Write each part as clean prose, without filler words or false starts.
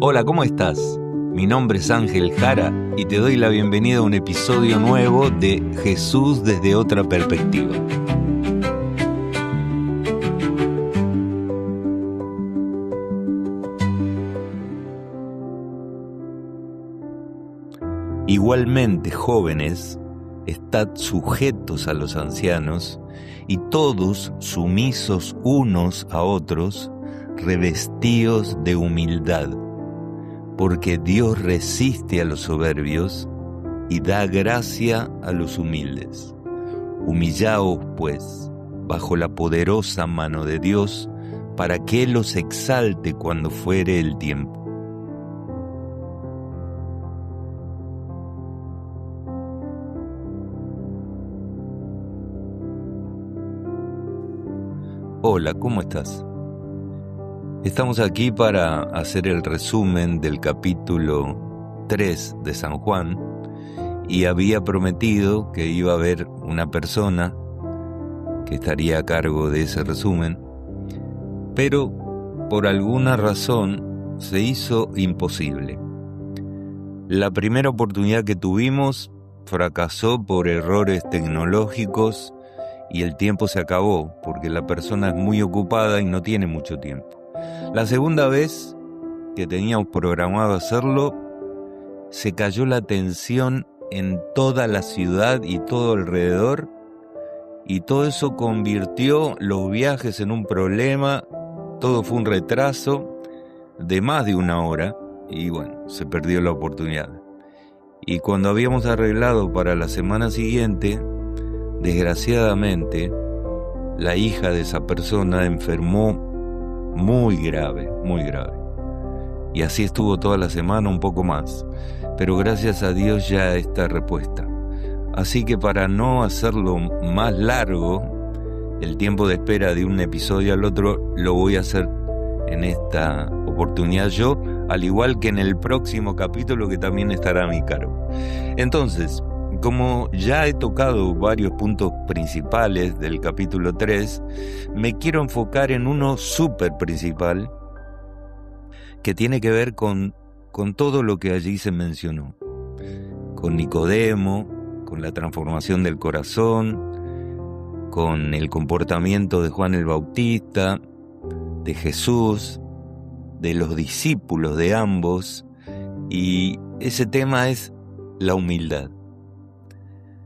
Hola, ¿cómo estás? Mi nombre es Ángel Jara y te doy la bienvenida a un episodio nuevo de Jesús desde otra perspectiva. Igualmente, jóvenes, estad sujetos a los ancianos y todos sumisos unos a otros, revestidos de humildad, porque Dios resiste a los soberbios y da gracia a los humildes. Humillaos, pues, bajo la poderosa mano de Dios, para que Él los exalte cuando fuere el tiempo. Hola, ¿cómo estás? Estamos aquí para hacer el resumen del capítulo 3 de San Juan y había prometido que iba a haber una persona que estaría a cargo de ese resumen, pero por alguna razón se hizo imposible. La primera oportunidad que tuvimos fracasó por errores tecnológicos y el tiempo se acabó porque la persona es muy ocupada y no tiene mucho tiempo. La segunda vez que teníamos programado hacerlo, se cayó la tensión en toda la ciudad y todo alrededor, y todo eso convirtió los viajes en un problema. Todo fue un retraso de más de una hora y bueno, se perdió la oportunidad. Y cuando habíamos arreglado para la semana siguiente, desgraciadamente, la hija de esa persona enfermó muy grave. Y así estuvo toda la semana, un poco más. Pero gracias a Dios ya está repuesta. Así que para no hacerlo más largo, el tiempo de espera de un episodio al otro lo voy a hacer en esta oportunidad yo, al igual que en el próximo capítulo que también estará a mi cargo. Entonces, como ya he tocado varios puntos principales del capítulo 3, me quiero enfocar en uno súper principal que tiene que ver con todo lo que allí se mencionó. Con Nicodemo, con la transformación del corazón, con el comportamiento de Juan el Bautista, de Jesús, de los discípulos de ambos, y ese tema es la humildad.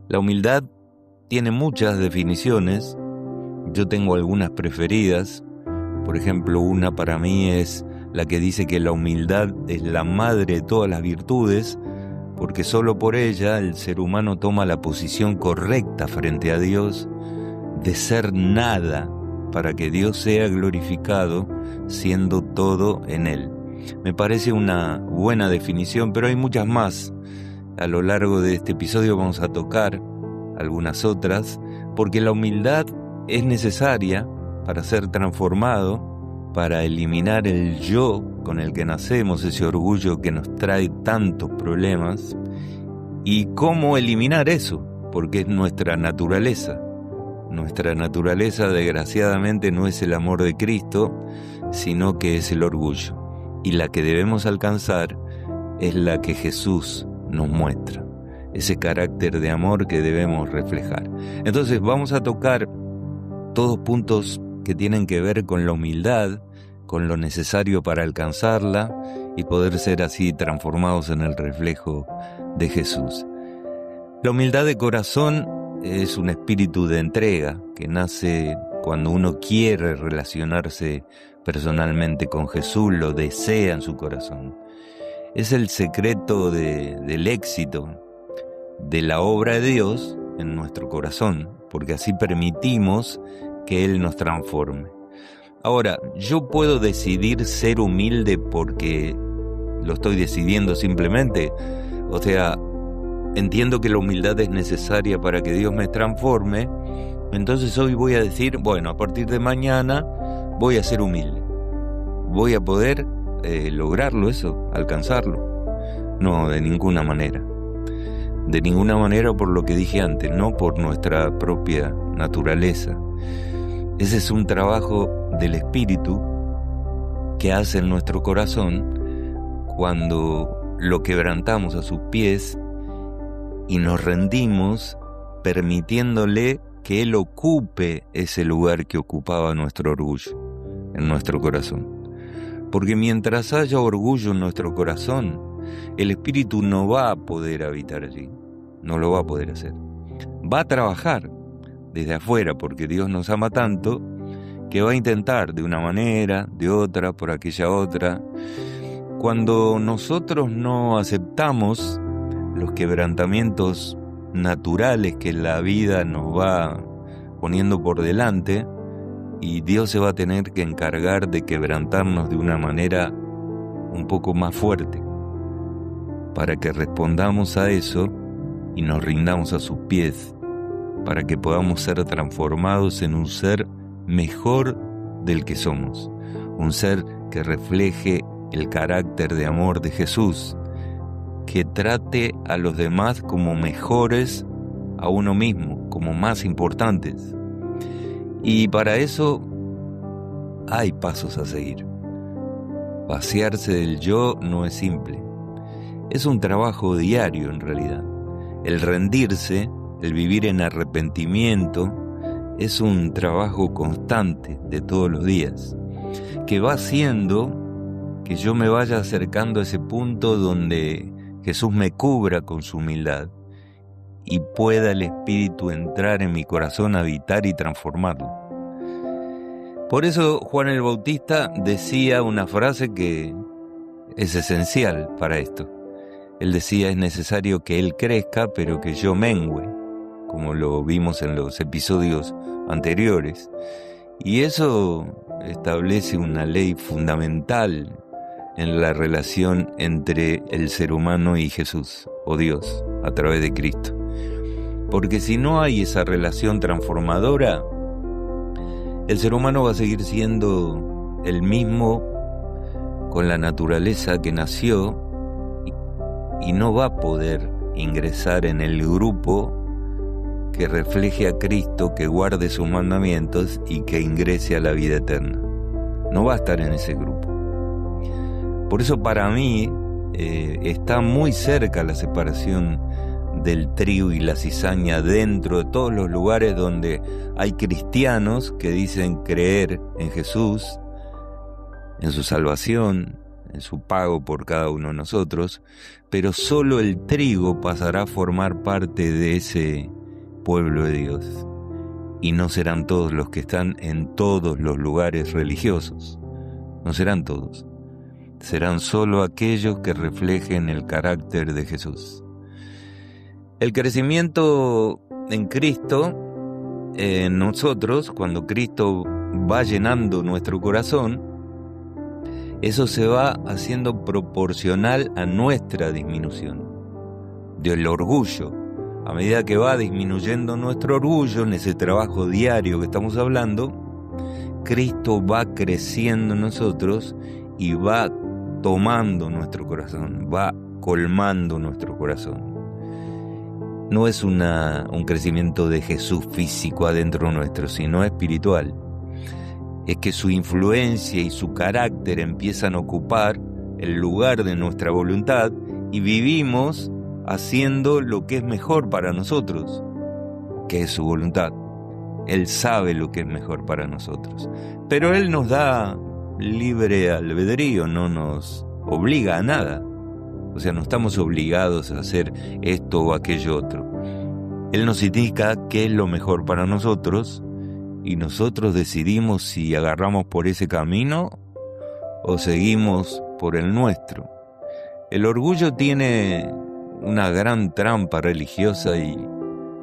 La humildad tiene muchas definiciones, yo tengo algunas preferidas. Por ejemplo, una para mí es la que dice que la humildad es la madre de todas las virtudes, porque solo por ella el ser humano toma la posición correcta frente a Dios, de ser nada para que Dios sea glorificado, siendo todo en Él. Me parece una buena definición, pero hay muchas más. A lo largo de este episodio vamos a tocar algunas otras, porque la humildad es necesaria para ser transformado, para eliminar el yo con el que nacemos, ese orgullo que nos trae tantos problemas. ¿Y cómo eliminar eso? Porque es nuestra naturaleza. Nuestra naturaleza, desgraciadamente, no es el amor de Cristo, sino que es el orgullo. Y la que debemos alcanzar es la que Jesús nos muestra, ese carácter de amor que debemos reflejar. Entonces vamos a tocar todos puntos que tienen que ver con la humildad, con lo necesario para alcanzarla y poder ser así transformados en el reflejo de Jesús. La humildad de corazón es un espíritu de entrega que nace cuando uno quiere relacionarse personalmente con Jesús, lo desea en su corazón. Es el secreto del éxito de la obra de Dios en nuestro corazón, porque así permitimos que Él nos transforme. Ahora, yo puedo decidir ser humilde porque lo estoy decidiendo simplemente. O sea, entiendo que la humildad es necesaria para que Dios me transforme, entonces hoy voy a decir, bueno, a partir de mañana voy a ser humilde. Voy a poder lograrlo eso, alcanzarlo. No, de ninguna manera. De ninguna manera por lo que dije antes, no por nuestra propia naturaleza. Ese es un trabajo del Espíritu que hace en nuestro corazón cuando lo quebrantamos a sus pies y nos rendimos permitiéndole que Él ocupe ese lugar que ocupaba nuestro orgullo en nuestro corazón. Porque mientras haya orgullo en nuestro corazón, el Espíritu no va a poder habitar allí, no lo va a poder hacer. Va a trabajar desde afuera, porque Dios nos ama tanto que va a intentar de una manera, de otra, por aquella otra. Cuando nosotros no aceptamos los quebrantamientos naturales que la vida nos va poniendo por delante, y Dios se va a tener que encargar de quebrantarnos de una manera un poco más fuerte, para que respondamos a eso y nos rindamos a sus pies, para que podamos ser transformados en un ser mejor del que somos, un ser que refleje el carácter de amor de Jesús, que trate a los demás como mejores a uno mismo, como más importantes. Y para eso hay pasos a seguir. Vaciarse del yo no es simple. Es un trabajo diario en realidad. El rendirse, el vivir en arrepentimiento, es un trabajo constante de todos los días, que va haciendo que yo me vaya acercando a ese punto donde Jesús me cubra con su humildad y pueda el Espíritu entrar en mi corazón, habitar y transformarlo. Por eso Juan el Bautista decía una frase que es esencial para esto. Él decía: es necesario que Él crezca, pero que yo mengüe, como lo vimos en los episodios anteriores. Y eso establece una ley fundamental en la relación entre el ser humano y Jesús, o Dios, a través de Cristo. Porque si no hay esa relación transformadora, el ser humano va a seguir siendo el mismo con la naturaleza que nació y no va a poder ingresar en el grupo que refleje a Cristo, que guarde sus mandamientos y que ingrese a la vida eterna. No va a estar en ese grupo. Por eso para mí está muy cerca la separación del trigo y la cizaña dentro de todos los lugares donde hay cristianos que dicen creer en Jesús, en su salvación, en su pago por cada uno de nosotros, pero solo el trigo pasará a formar parte de ese pueblo de Dios, y no serán todos los que están en todos los lugares religiosos, no serán todos, serán solo aquellos que reflejen el carácter de Jesús. El crecimiento en Cristo, en nosotros, cuando Cristo va llenando nuestro corazón, eso se va haciendo proporcional a nuestra disminución del orgullo. A medida que va disminuyendo nuestro orgullo en ese trabajo diario que estamos hablando, Cristo va creciendo en nosotros y va tomando nuestro corazón, va colmando nuestro corazón. No es un crecimiento de Jesús físico adentro nuestro, sino espiritual. Es que su influencia y su carácter empiezan a ocupar el lugar de nuestra voluntad y vivimos haciendo lo que es mejor para nosotros, que es su voluntad. Él sabe lo que es mejor para nosotros, pero Él nos da libre albedrío, no nos obliga a nada. O sea, no estamos obligados a hacer esto o aquello otro. Él nos indica qué es lo mejor para nosotros y nosotros decidimos si agarramos por ese camino o seguimos por el nuestro. El orgullo tiene una gran trampa religiosa y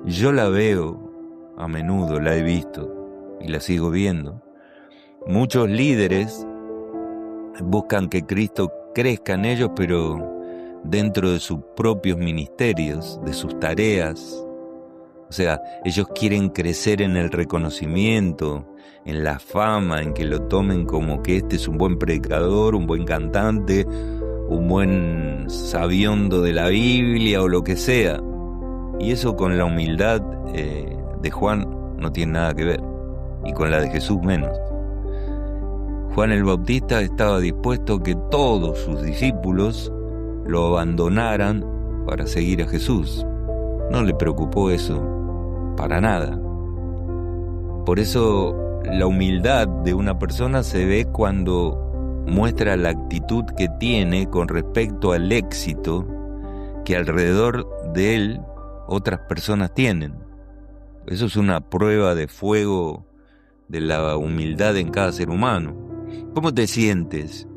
yo la veo a menudo, la he visto y la sigo viendo. Muchos líderes buscan que Cristo crezca en ellos, pero dentro de sus propios ministerios, de sus tareas. O sea, ellos quieren crecer en el reconocimiento, en la fama, en que lo tomen como que este es un buen predicador, un buen cantante, un buen sabiondo de la Biblia o lo que sea. Y eso con la humildad de Juan no tiene nada que ver, y con la de Jesús menos. Juan el Bautista estaba dispuesto a que todos sus discípulos lo abandonaran para seguir a Jesús. No le preocupó eso para nada. Por eso la humildad de una persona se ve cuando muestra la actitud que tiene con respecto al éxito que alrededor de él otras personas tienen. Eso es una prueba de fuego de la humildad en cada ser humano. ¿Cómo te sientes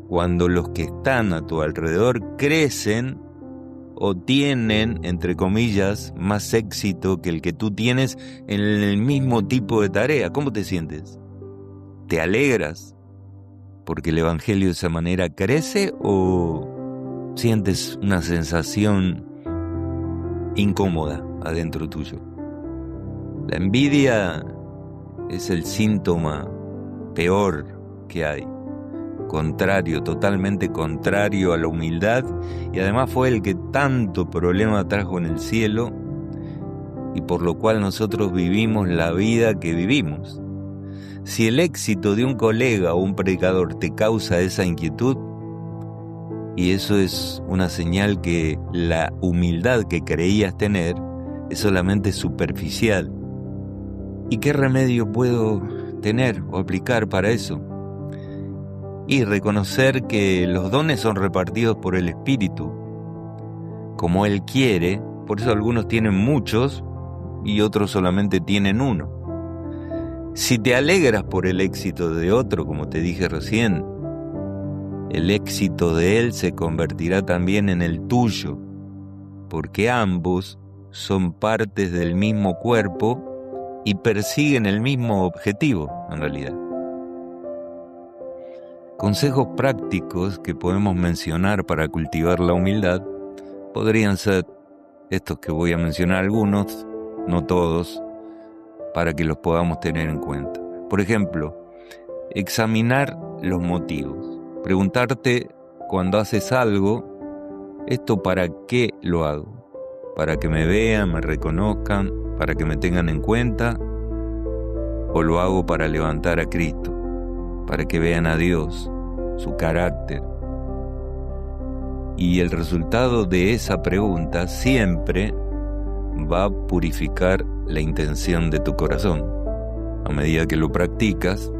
cuando los que están a tu alrededor crecen o tienen, entre comillas, más éxito que el que tú tienes en el mismo tipo de tarea? ¿Cómo te sientes? ¿Te alegras porque el evangelio de esa manera crece o sientes una sensación incómoda adentro tuyo? La envidia es el síntoma peor que hay, contrario, totalmente contrario a la humildad, y además fue el que tanto problema trajo en el cielo y por lo cual nosotros vivimos la vida que vivimos. Si el éxito de un colega o un predicador te causa esa inquietud, y eso es una señal que la humildad que creías tener es solamente superficial. ¿Y qué remedio puedo tener o aplicar para eso? Y reconocer que los dones son repartidos por el Espíritu, como Él quiere. Por eso algunos tienen muchos y otros solamente tienen uno. Si te alegras por el éxito de otro, como te dije recién, el éxito de él se convertirá también en el tuyo, porque ambos son partes del mismo cuerpo y persiguen el mismo objetivo, en realidad. Consejos prácticos que podemos mencionar para cultivar la humildad podrían ser estos que voy a mencionar, algunos, no todos, para que los podamos tener en cuenta. Por ejemplo, examinar los motivos. Preguntarte cuando haces algo, ¿esto para qué lo hago? ¿Para que me vean, me reconozcan, para que me tengan en cuenta? ¿O lo hago para levantar a Cristo, para que vean a Dios, su carácter? Y el resultado de esa pregunta siempre va a purificar la intención de tu corazón. A medida que lo practicas,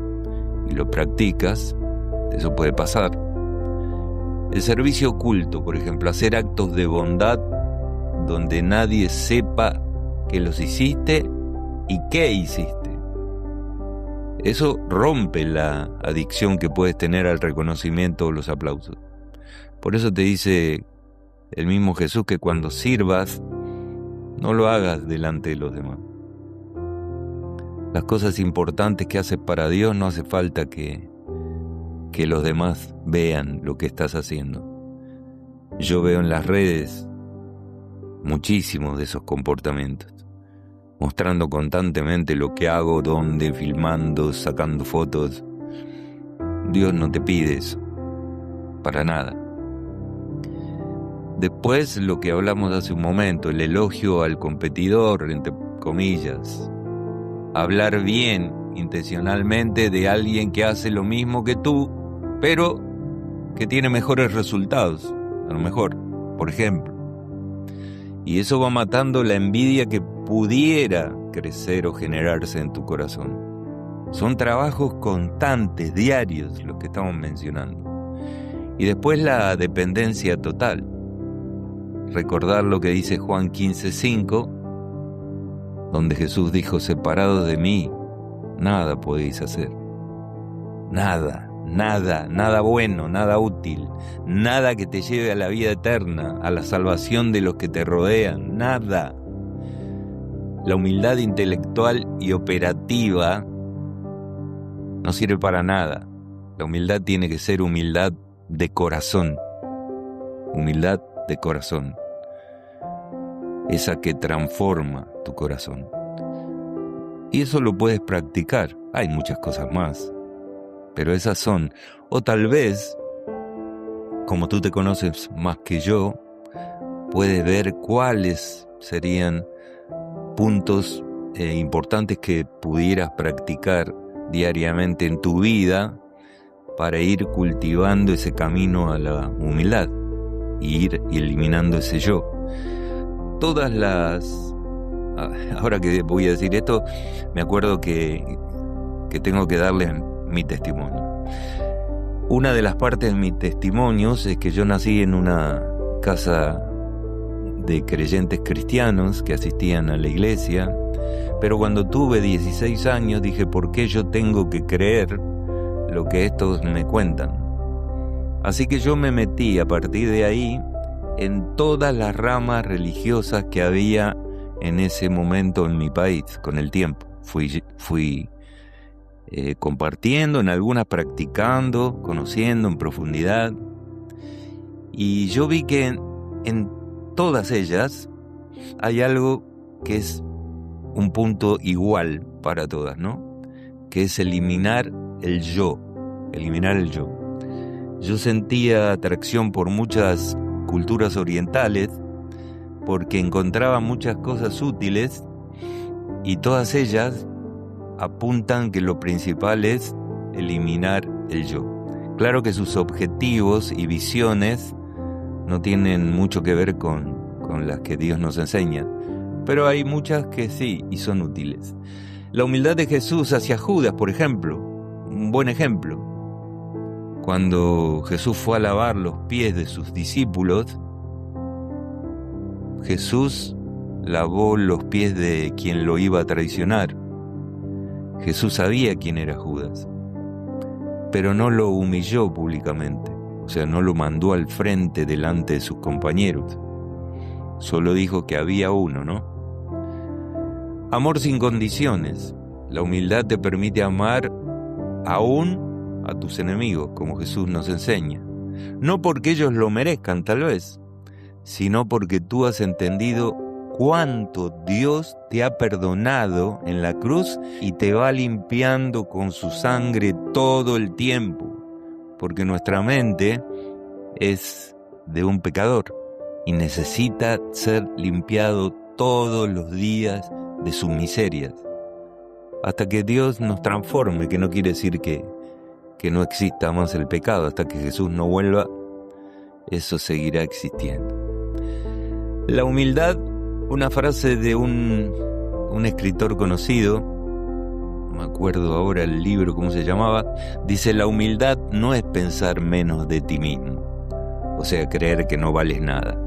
eso puede pasar. El servicio oculto, por ejemplo, hacer actos de bondad donde nadie sepa que los hiciste y qué hiciste. Eso rompe la adicción que puedes tener al reconocimiento o los aplausos. Por eso te dice el mismo Jesús que cuando sirvas, no lo hagas delante de los demás. Las cosas importantes que haces para Dios no hace falta que los demás vean lo que estás haciendo. Yo veo en las redes muchísimos de esos comportamientos, mostrando constantemente lo que hago, dónde, filmando, sacando fotos. Dios no te pide eso, para nada. Después, lo que hablamos hace un momento, el elogio al competidor, entre comillas. Hablar bien intencionalmente de alguien que hace lo mismo que tú, pero que tiene mejores resultados, a lo mejor, por ejemplo. Y eso va matando la envidia que pudiera crecer o generarse en tu corazón. Son trabajos constantes, diarios, los que estamos mencionando. Y después la dependencia total. Recordar lo que dice Juan 15:5, donde Jesús dijo: separados de mí, nada podéis hacer. Nada bueno, nada útil, nada que te lleve a la vida eterna, a la salvación de los que te rodean, nada. La humildad intelectual y operativa no sirve para nada. La humildad tiene que ser humildad de corazón. Humildad de corazón. Esa que transforma tu corazón. Y eso lo puedes practicar. Hay muchas cosas más, pero esas son. O tal vez, como tú te conoces más que yo, puedes ver cuáles serían puntos importantes que pudieras practicar diariamente en tu vida para ir cultivando ese camino a la humildad y ir eliminando ese yo. Ahora que voy a decir esto, me acuerdo que tengo que darles mi testimonio. Una de las partes de mis testimonios es que yo nací en una casa de creyentes cristianos que asistían a la iglesia, pero cuando tuve 16 años dije, ¿por qué yo tengo que creer lo que estos me cuentan? Así que yo me metí a partir de ahí en todas las ramas religiosas que había en ese momento en mi país. Con el tiempo fui compartiendo, en algunas practicando, conociendo en profundidad, y yo vi que en todas ellas hay algo que es un punto igual para todas, ¿no? Que es eliminar el yo. Yo sentía atracción por muchas culturas orientales porque encontraba muchas cosas útiles y todas ellas apuntan que lo principal es eliminar el yo. Claro que sus objetivos y visiones no tienen mucho que ver con las que Dios nos enseña, pero hay muchas que sí y son útiles. La humildad de Jesús hacia Judas, por ejemplo, un buen ejemplo. Cuando Jesús fue a lavar los pies de sus discípulos, Jesús lavó los pies de quien lo iba a traicionar. Jesús sabía quién era Judas, pero no lo humilló públicamente, o sea, no lo mandó al frente delante de sus compañeros. Solo dijo que había uno, ¿no? Amor sin condiciones. La humildad te permite amar aún a tus enemigos, como Jesús nos enseña. No porque ellos lo merezcan, tal vez, sino porque tú has entendido cuánto Dios te ha perdonado en la cruz y te va limpiando con su sangre todo el tiempo, porque nuestra mente es de un pecador y necesita ser limpiado todos los días de sus miserias, hasta que Dios nos transforme, que no quiere decir que no exista más el pecado. Hasta que Jesús no vuelva, eso seguirá existiendo. La humildad, una frase de un escritor conocido, no me acuerdo ahora el libro cómo se llamaba, dice: la humildad no es pensar menos de ti mismo, o sea, creer que no vales nada.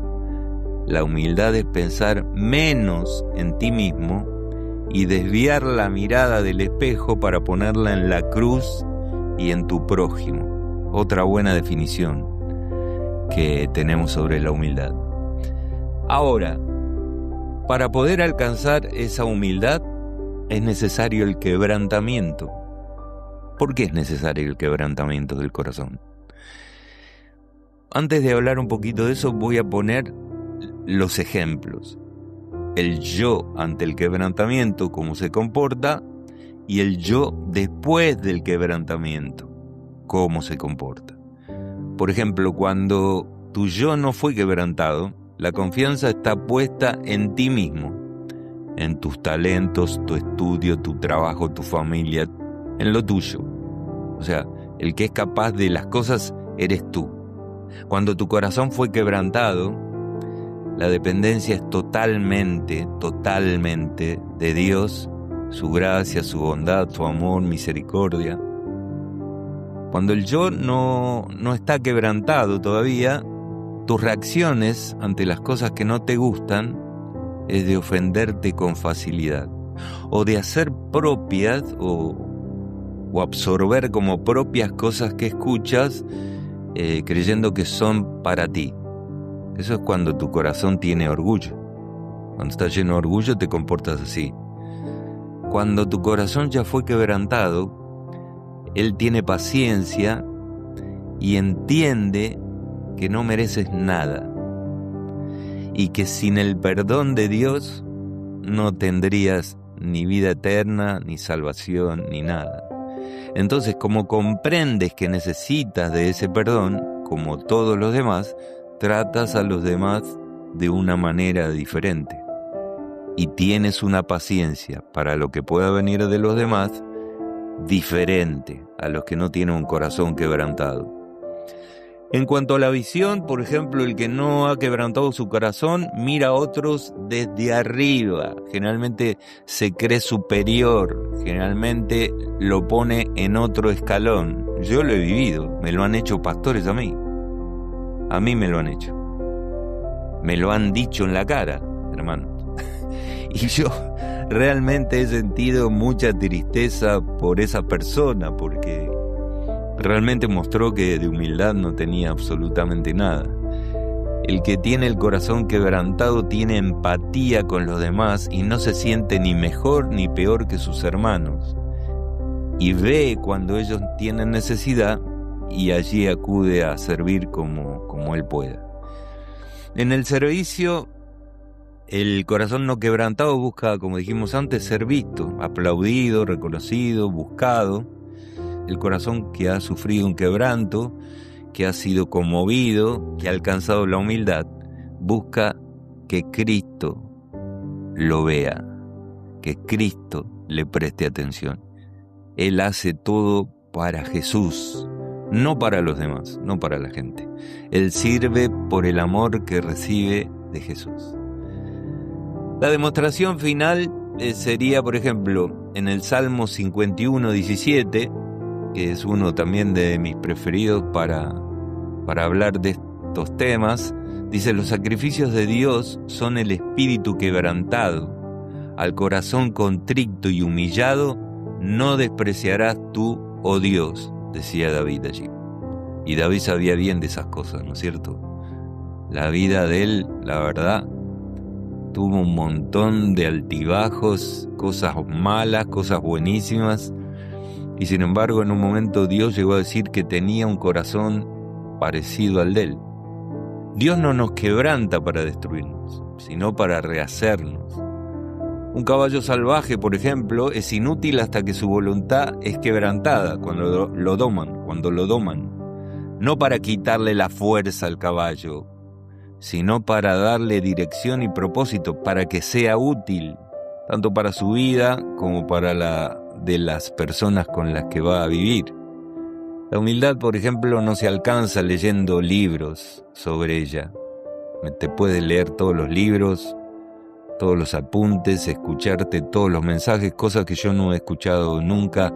La humildad es pensar menos en ti mismo y desviar la mirada del espejo para ponerla en la cruz y en tu prójimo. Otra buena definición que tenemos sobre la humildad. Ahora, para poder alcanzar esa humildad es necesario el quebrantamiento. ¿Por qué es necesario el quebrantamiento del corazón? Antes de hablar un poquito de eso, voy a poner los ejemplos. El yo ante el quebrantamiento, cómo se comporta, y el yo después del quebrantamiento, cómo se comporta. Por ejemplo, cuando tu yo no fue quebrantado, la confianza está puesta en ti mismo, en tus talentos, tu estudio, tu trabajo, tu familia, en lo tuyo. O sea, el que es capaz de las cosas eres tú. Cuando tu corazón fue quebrantado, la dependencia es totalmente de Dios, su gracia, su bondad, su amor, misericordia. Cuando el yo no está quebrantado todavía, tus reacciones ante las cosas que no te gustan es de ofenderte con facilidad, o de hacer propias o absorber como propias cosas que escuchas, creyendo que son para ti. Eso es cuando tu corazón tiene orgullo. Cuando estás lleno de orgullo te comportas así. Cuando tu corazón ya fue quebrantado, Él tiene paciencia y entiende que no mereces nada y que sin el perdón de Dios no tendrías ni vida eterna, ni salvación, ni nada. Entonces, como comprendes que necesitas de ese perdón, como todos los demás, tratas a los demás de una manera diferente y tienes una paciencia para lo que pueda venir de los demás diferente a los que no tienen un corazón quebrantado. En cuanto a la visión, por ejemplo, el que no ha quebrantado su corazón mira a otros desde arriba, generalmente se cree superior, generalmente lo pone en otro escalón. Yo lo he vivido, me lo han hecho pastores a mí me lo han hecho, me lo han dicho en la cara, hermano. Y yo realmente he sentido mucha tristeza por esa persona, porque realmente mostró que de humildad no tenía absolutamente nada. El que tiene el corazón quebrantado tiene empatía con los demás y no se siente ni mejor ni peor que sus hermanos. Y ve cuando ellos tienen necesidad y allí acude a servir como él pueda. En el servicio, el corazón no quebrantado busca, como dijimos antes, ser visto, aplaudido, reconocido, buscado. El corazón que ha sufrido un quebranto, que ha sido conmovido, que ha alcanzado la humildad, busca que Cristo lo vea, que Cristo le preste atención. Él hace todo para Jesús, no para los demás, no para la gente. Él sirve por el amor que recibe de Jesús. La demostración final sería, por ejemplo, en el Salmo 51:17, que es uno también de mis preferidos para hablar de estos temas. Dice: los sacrificios de Dios son el espíritu quebrantado, al corazón contrito y humillado no despreciarás tú, oh Dios, decía David allí. Y David sabía bien de esas cosas, ¿no es cierto? La vida de él, la verdad, tuvo un montón de altibajos, cosas malas, cosas buenísimas. Y sin embargo, en un momento Dios llegó a decir que tenía un corazón parecido al de él. Dios no nos quebranta para destruirnos, sino para rehacernos. Un caballo salvaje, por ejemplo, es inútil hasta que su voluntad es quebrantada, cuando lo doman. No para quitarle la fuerza al caballo, sino para darle dirección y propósito, para que sea útil, tanto para su vida como para la de las personas con las que va a vivir. La humildad, por ejemplo, no se alcanza leyendo libros sobre ella. Te puedes leer todos los libros, todos los apuntes, escucharte todos los mensajes, cosas que yo no he escuchado nunca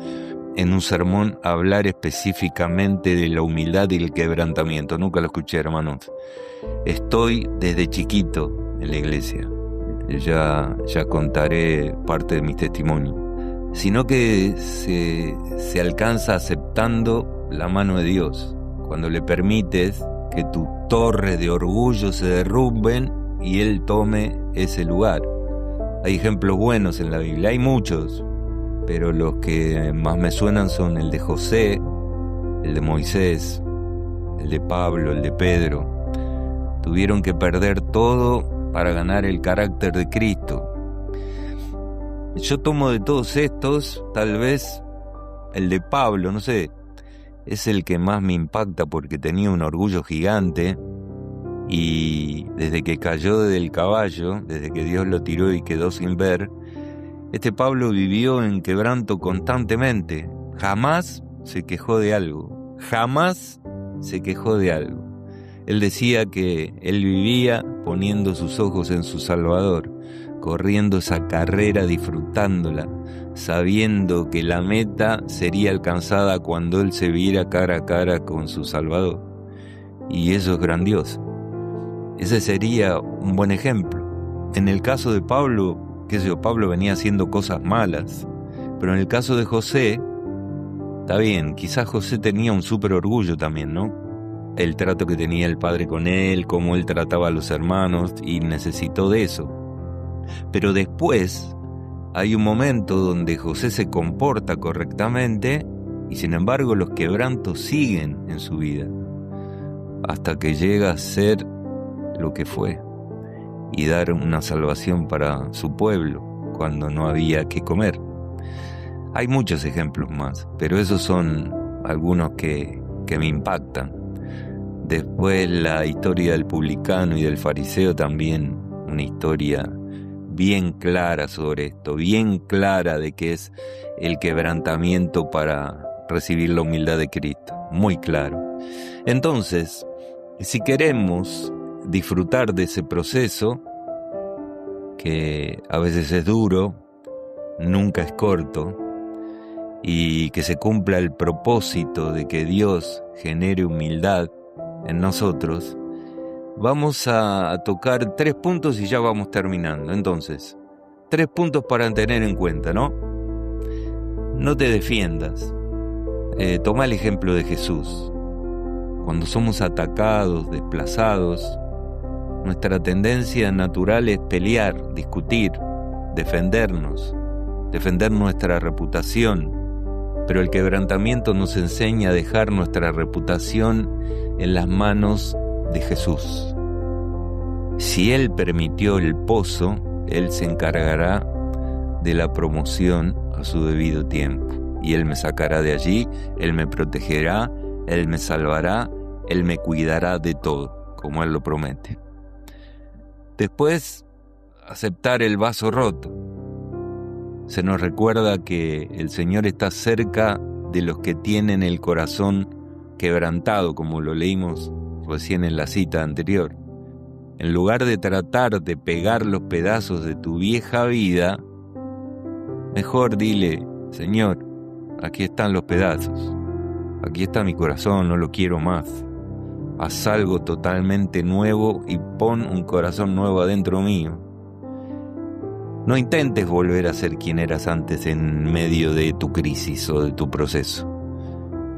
en un sermón hablar específicamente de la humildad y el quebrantamiento. Nunca lo escuché, hermanos. Estoy desde chiquito en la iglesia. Ya contaré parte de mi testimonio. Sino que se alcanza aceptando la mano de Dios, cuando le permites que tus torres de orgullo se derrumben y Él tome ese lugar. Hay ejemplos buenos en la Biblia, hay muchos, pero los que más me suenan son el de José, el de Moisés, el de Pablo, el de Pedro. Tuvieron que perder todo para ganar el carácter de Cristo. Yo tomo de todos estos, tal vez el de Pablo, no sé, es el que más me impacta porque tenía un orgullo gigante y desde que cayó del caballo, desde que Dios lo tiró y quedó sin ver, este Pablo vivió en quebranto constantemente. Jamás se quejó de algo, jamás se quejó de algo. Él decía que él vivía poniendo sus ojos en su Salvador, corriendo esa carrera, disfrutándola, sabiendo que la meta sería alcanzada cuando él se viera cara a cara con su Salvador. Y eso es grandioso. Ese sería un buen ejemplo. En el caso de Pablo, Pablo venía haciendo cosas malas, pero en el caso de José, está bien, quizás José tenía un súper orgullo también, ¿no? El trato que tenía el padre con él, cómo él trataba a los hermanos, y necesitó de eso. Pero después hay un momento donde José se comporta correctamente y sin embargo los quebrantos siguen en su vida hasta que llega a ser lo que fue y dar una salvación para su pueblo cuando no había que comer. Hay muchos ejemplos más, pero esos son algunos que me impactan. Después la historia del publicano y del fariseo, también una historia bien clara sobre esto, bien clara de qué es el quebrantamiento para recibir la humildad de Cristo, muy claro. Entonces, si queremos disfrutar de ese proceso, que a veces es duro, nunca es corto, y que se cumpla el propósito de que Dios genere humildad en nosotros, vamos a tocar 3 puntos y ya vamos terminando. Entonces, 3 puntos para tener en cuenta, ¿no? No te defiendas. Toma el ejemplo de Jesús. Cuando somos atacados, desplazados, nuestra tendencia natural es pelear, discutir, defender nuestra reputación. Pero el quebrantamiento nos enseña a dejar nuestra reputación en las manos de Jesús. Si Él permitió el pozo, Él se encargará de la promoción a su debido tiempo. Y Él me sacará de allí, Él me protegerá, Él me salvará, Él me cuidará de todo, como Él lo promete. Después, aceptar el vaso roto. Se nos recuerda que el Señor está cerca de los que tienen el corazón quebrantado, como lo leímos recién en la cita anterior. En lugar de tratar de pegar los pedazos de tu vieja vida, mejor dile: Señor, aquí están los pedazos, aquí está mi corazón, no lo quiero más. Haz algo totalmente nuevo y pon un corazón nuevo adentro mío. No intentes volver a ser quien eras antes en medio de tu crisis o de tu proceso.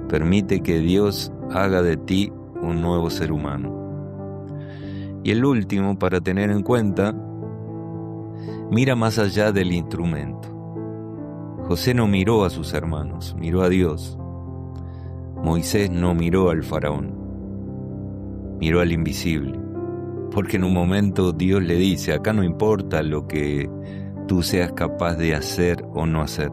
Permite que Dios haga de ti un nuevo ser humano. Y el último, para tener en cuenta, mira más allá del instrumento. José no miró a sus hermanos, miró a Dios. Moisés no miró al faraón, miró al invisible. Porque en un momento Dios le dice: acá no importa lo que tú seas capaz de hacer o no hacer.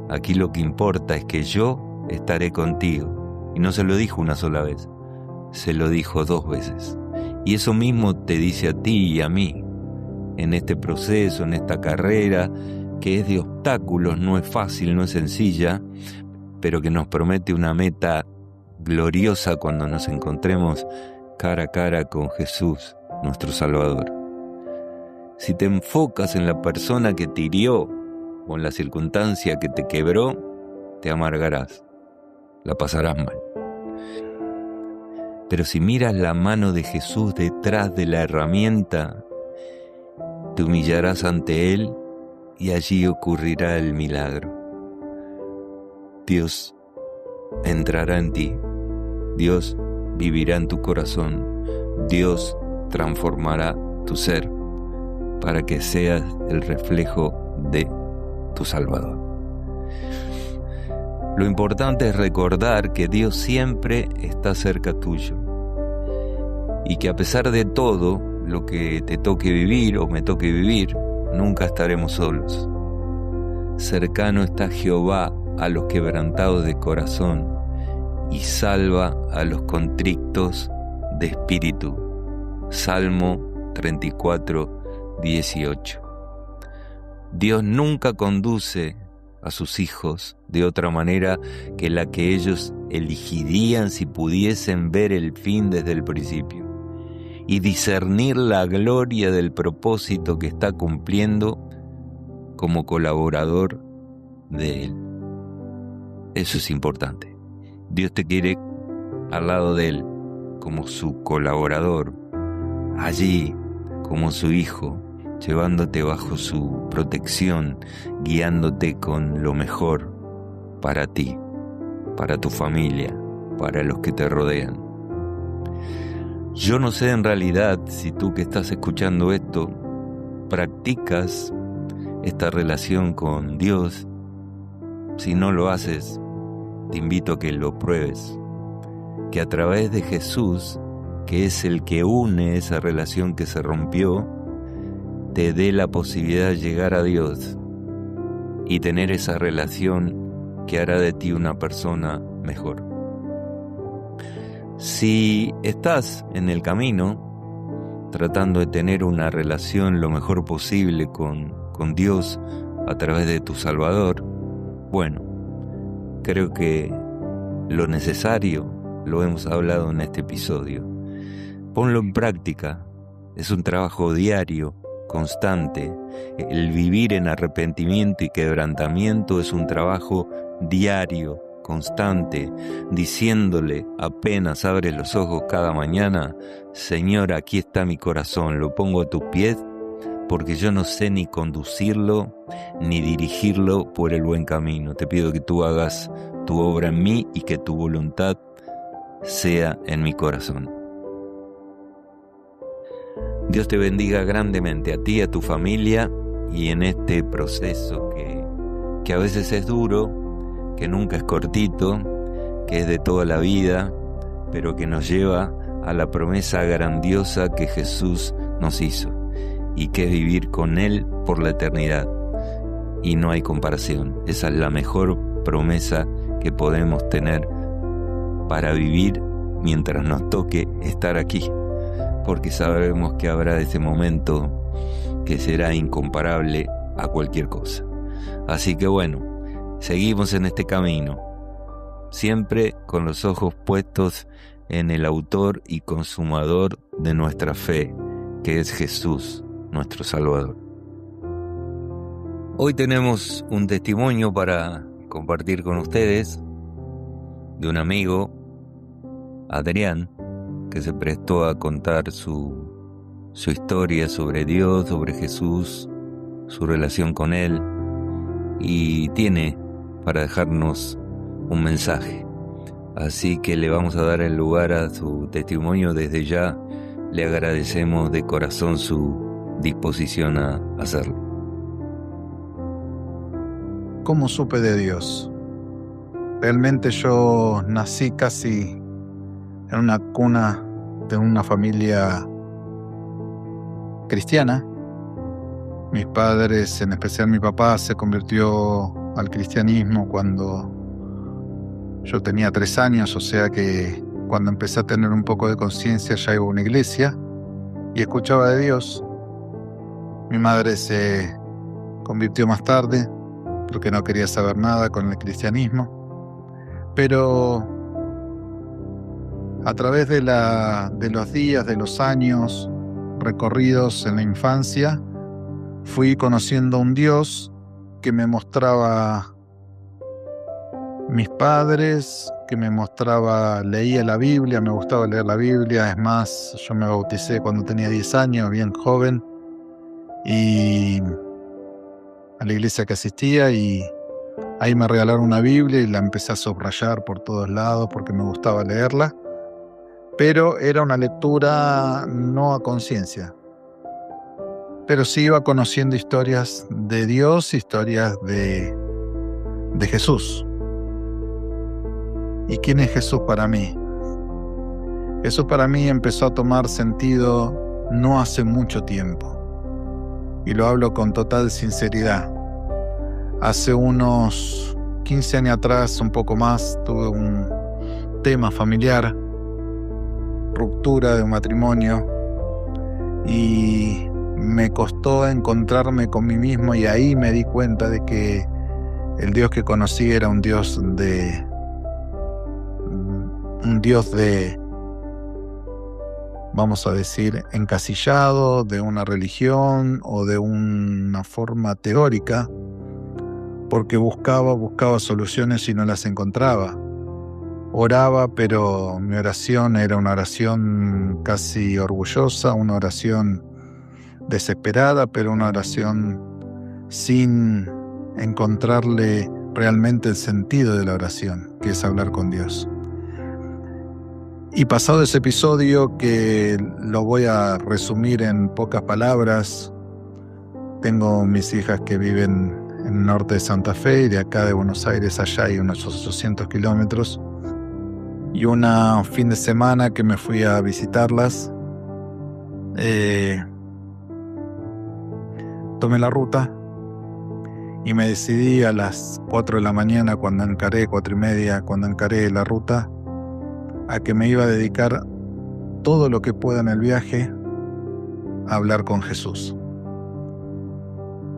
Aquí lo que importa es que yo estaré contigo. Y no se lo dijo una sola vez, se lo dijo 2 veces. Y eso mismo te dice a ti y a mí, en este proceso, en esta carrera, que es de obstáculos, no es fácil, no es sencilla, pero que nos promete una meta gloriosa cuando nos encontremos cara a cara con Jesús, nuestro Salvador. Si te enfocas en la persona que te hirió o en la circunstancia que te quebró, te amargarás, la pasarás mal. Pero si miras la mano de Jesús detrás de la herramienta, te humillarás ante Él y allí ocurrirá el milagro. Dios entrará en ti, Dios vivirá en tu corazón, Dios transformará tu ser para que seas el reflejo de tu Salvador. Lo importante es recordar que Dios siempre está cerca tuyo y que a pesar de todo lo que te toque vivir o me toque vivir, nunca estaremos solos. Cercano está Jehová a los quebrantados de corazón y salva a los contrictos de espíritu. Salmo 34, 18. Dios nunca conduce a sus hijos de otra manera que la que ellos elegirían si pudiesen ver el fin desde el principio y discernir la gloria del propósito que está cumpliendo como colaborador de Él. Eso es importante. Dios te quiere al lado de Él como su colaborador, allí como su hijo, llevándote bajo su protección, guiándote con lo mejor para ti, para tu familia, para los que te rodean. Yo no sé en realidad si tú que estás escuchando esto practicas esta relación con Dios. Si no lo haces, te invito a que lo pruebes, que a través de Jesús, que es el que une esa relación que se rompió, te dé la posibilidad de llegar a Dios y tener esa relación que hará de ti una persona mejor. Si estás en el camino tratando de tener una relación lo mejor posible con Dios a través de tu Salvador, bueno, creo que lo necesario lo hemos hablado en este episodio. Ponlo en práctica, es un trabajo diario, constante. El vivir en arrepentimiento y quebrantamiento es un trabajo diario, constante, diciéndole apenas abres los ojos cada mañana: Señor, aquí está mi corazón, lo pongo a tus pies, porque yo no sé ni conducirlo ni dirigirlo por el buen camino. Te pido que tú hagas tu obra en mí y que tu voluntad sea en mi corazón. Dios te bendiga grandemente, a ti, a tu familia, y en este proceso que a veces es duro, que nunca es cortito, que es de toda la vida, pero que nos lleva a la promesa grandiosa que Jesús nos hizo, y que es vivir con Él por la eternidad. Y no hay comparación. Esa es la mejor promesa que podemos tener para vivir mientras nos toque estar aquí, porque sabemos que habrá ese momento que será incomparable a cualquier cosa. Así que bueno, seguimos en este camino, siempre con los ojos puestos en el autor y consumador de nuestra fe, que es Jesús, nuestro Salvador. Hoy tenemos un testimonio para compartir con ustedes de un amigo, Adrián, que se prestó a contar su historia sobre Dios, sobre Jesús, su relación con Él, y tiene para dejarnos un mensaje. Así que le vamos a dar el lugar a su testimonio. Desde ya le agradecemos de corazón su disposición a hacerlo. ¿Cómo supe de Dios? Realmente yo nací casi en una cuna de una familia cristiana. Mis padres, en especial mi papá, se convirtió al cristianismo cuando yo tenía 3 años, o sea que cuando empecé a tener un poco de conciencia ya iba a una iglesia y escuchaba de Dios. Mi madre se convirtió más tarde porque no quería saber nada con el cristianismo, pero a través de los días, de los años recorridos en la infancia, fui conociendo a un Dios que me mostraba mis padres, que me mostraba, leía la Biblia, me gustaba leer la Biblia. Es más, yo me bauticé cuando tenía 10 años, bien joven, y a la iglesia que asistía, y ahí me regalaron una Biblia y la empecé a subrayar por todos lados porque me gustaba leerla, pero era una lectura no a conciencia, pero sí iba conociendo historias de Dios, historias de Jesús. ¿Y quién es Jesús para mí? Jesús para mí empezó a tomar sentido no hace mucho tiempo, y lo hablo con total sinceridad. Hace unos 15 años atrás, un poco más, tuve un tema familiar, ruptura de un matrimonio, y me costó encontrarme con mí mismo, y ahí me di cuenta de que el Dios que conocí era un Dios de vamos a decir, encasillado, de una religión o de una forma teórica, porque buscaba soluciones y no las encontraba. Oraba, pero mi oración era una oración casi orgullosa, una oración desesperada, pero una oración sin encontrarle realmente el sentido de la oración, que es hablar con Dios. Y pasado ese episodio, que lo voy a resumir en pocas palabras, tengo mis hijas que viven en el norte de Santa Fe, y de acá de Buenos Aires allá hay unos 800 kilómetros. Y un fin de semana que me fui a visitarlas, tomé la ruta y me decidí a las 4 de la mañana, 4:30, cuando encaré la ruta, a que me iba a dedicar todo lo que pueda en el viaje a hablar con Jesús.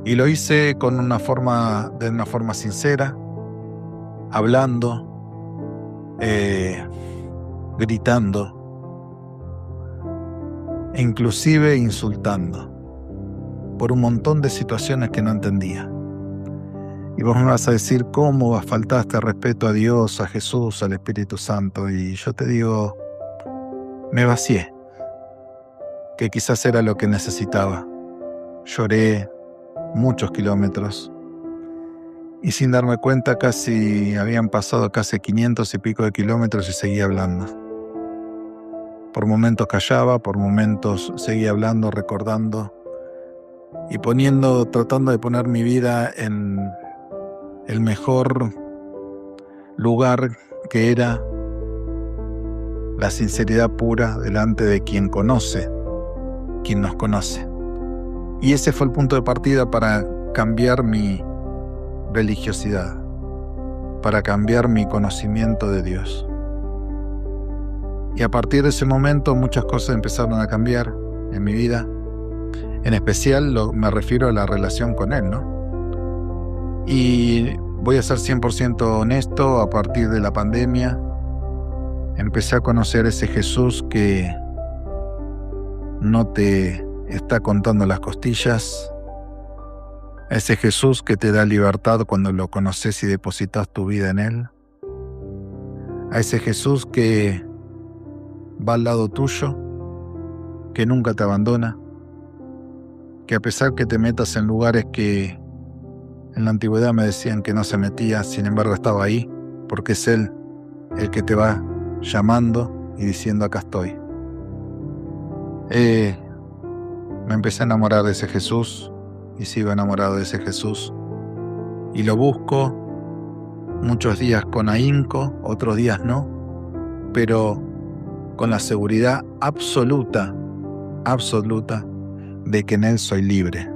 Y lo hice de una forma sincera, hablando, gritando, e inclusive insultando, por un montón de situaciones que no entendía. Y vos me vas a decir, ¿cómo faltaste respeto a Dios, a Jesús, al Espíritu Santo? Y yo te digo, me vacié, que quizás era lo que necesitaba. Lloré muchos kilómetros y sin darme cuenta habían pasado casi 500 y pico de kilómetros y seguía hablando. Por momentos callaba, por momentos seguía hablando, recordando y tratando de poner mi vida en el mejor lugar, que era la sinceridad pura delante de quien nos conoce. Y ese fue el punto de partida para cambiar mi religiosidad, para cambiar mi conocimiento de Dios. Y a partir de ese momento muchas cosas empezaron a cambiar en mi vida. En especial me refiero a la relación con Él, ¿no? Y voy a ser 100% honesto, a partir de la pandemia empecé a conocer ese Jesús que no te está contando las costillas, ese Jesús que te da libertad cuando lo conoces y depositas tu vida en Él, a ese Jesús que va al lado tuyo, que nunca te abandona, que a pesar que te metas en lugares que en la antigüedad me decían que no se metía, sin embargo estaba ahí, porque es Él el que te va llamando y diciendo acá estoy. Me empecé a enamorar de ese Jesús y sigo enamorado de ese Jesús y lo busco muchos días con ahínco, otros días no, pero con la seguridad absoluta de que en Él soy libre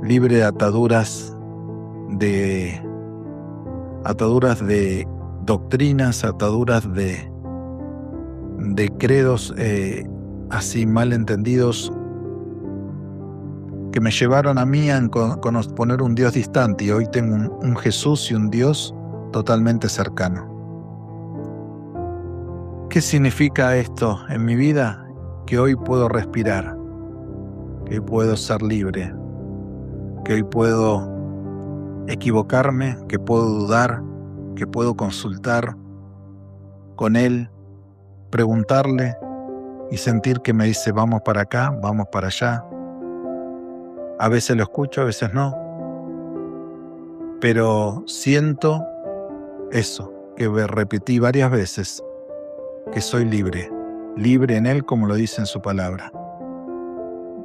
de ataduras de doctrinas, ataduras de credos así mal entendidos que me llevaron a mí a poner un Dios distante, y hoy tengo un Jesús y un Dios totalmente cercano. ¿Qué significa esto en mi vida? Que hoy puedo respirar, que hoy puedo ser libre, que hoy puedo equivocarme, que puedo dudar, que puedo consultar con Él, preguntarle y sentir que me dice vamos para acá, vamos para allá. A veces lo escucho, a veces no, pero siento eso que repetí varias veces, que soy libre en Él como lo dice en su palabra.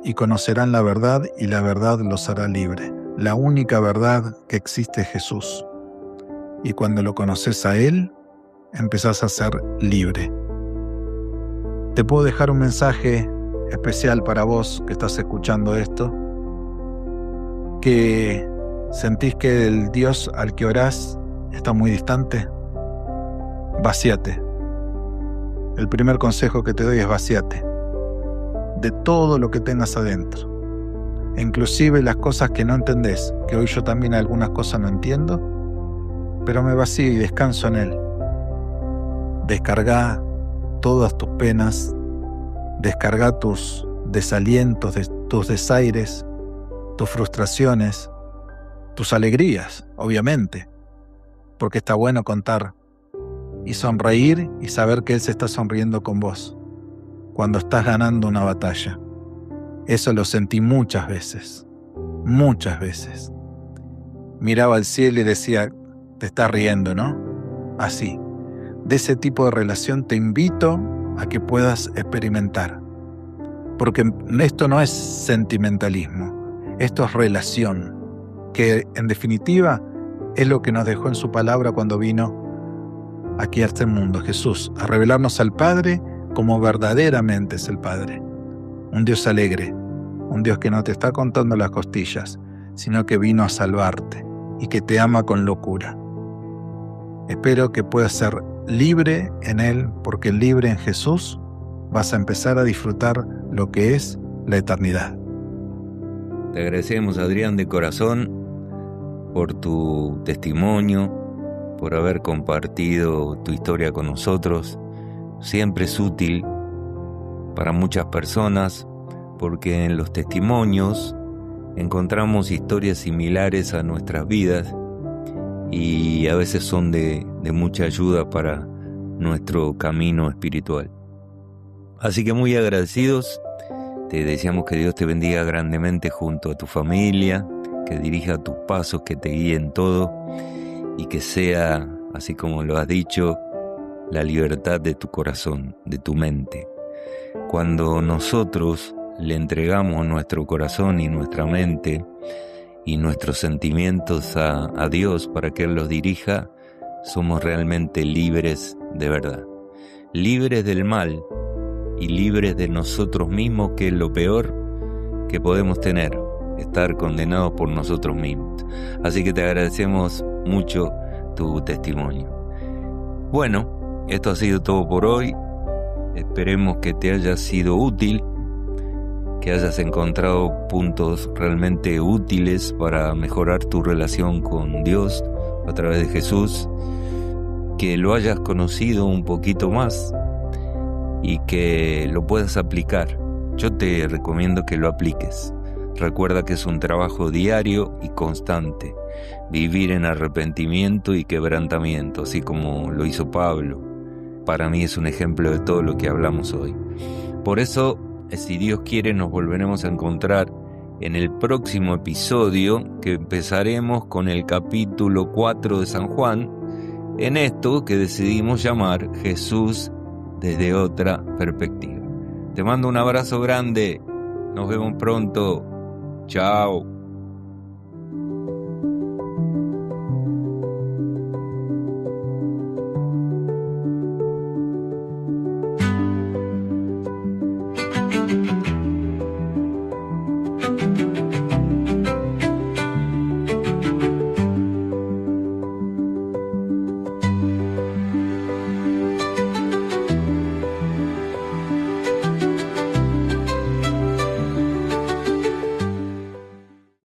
Y conocerán la verdad y la verdad los hará libre. La única verdad que existe es Jesús. Y cuando lo conoces a Él, empezás a ser libre. Te puedo dejar un mensaje especial para vos que estás escuchando esto, que sentís que el Dios al que orás está muy distante. Vacíate. El primer consejo que te doy es vacíate de todo lo que tengas adentro, inclusive las cosas que no entendés, que hoy yo también algunas cosas no entiendo, pero me vacío y descanso en Él. Descarga todas tus penas, descarga tus desalientos, tus desaires, tus frustraciones, tus alegrías, obviamente, porque está bueno contar y sonreír y saber que Él se está sonriendo con vos cuando estás ganando una batalla. Eso lo sentí muchas veces. Miraba al cielo y decía, te estás riendo, ¿no? Así. De ese tipo de relación te invito a que puedas experimentar. Porque esto no es sentimentalismo, esto es relación, que en definitiva es lo que nos dejó en su palabra cuando vino aquí a este mundo, Jesús, a revelarnos al Padre como verdaderamente es el Padre. Un Dios alegre, un Dios que no te está contando las costillas, sino que vino a salvarte y que te ama con locura. Espero que puedas ser libre en Él, porque libre en Jesús vas a empezar a disfrutar lo que es la eternidad. Te agradecemos, Adrián, de corazón por tu testimonio, por haber compartido tu historia con nosotros. Siempre es útil para muchas personas porque en los testimonios encontramos historias similares a nuestras vidas y a veces son de mucha ayuda para nuestro camino espiritual. Así que muy agradecidos, te deseamos que Dios te bendiga grandemente junto a tu familia, que dirija tus pasos, que te guíe en todo y que sea, así como lo has dicho, la libertad de tu corazón, de tu mente. Cuando nosotros le entregamos nuestro corazón y nuestra mente y nuestros sentimientos a Dios para que Él los dirija, somos realmente libres de verdad. Libres del mal y libres de nosotros mismos, que es lo peor que podemos tener, estar condenados por nosotros mismos. Así que te agradecemos mucho tu testimonio. Bueno, esto ha sido todo por hoy. Esperemos que te haya sido útil, que hayas encontrado puntos realmente útiles para mejorar tu relación con Dios a través de Jesús, que lo hayas conocido un poquito más y que lo puedas aplicar. Yo te recomiendo que lo apliques. Recuerda que es un trabajo diario y constante, vivir en arrepentimiento y quebrantamiento, así como lo hizo Pablo. Para mí es un ejemplo de todo lo que hablamos hoy. Por eso, si Dios quiere, nos volveremos a encontrar en el próximo episodio, que empezaremos con el capítulo 4 de San Juan, en esto que decidimos llamar Jesús desde otra perspectiva. Te mando un abrazo grande. Nos vemos pronto. Chao.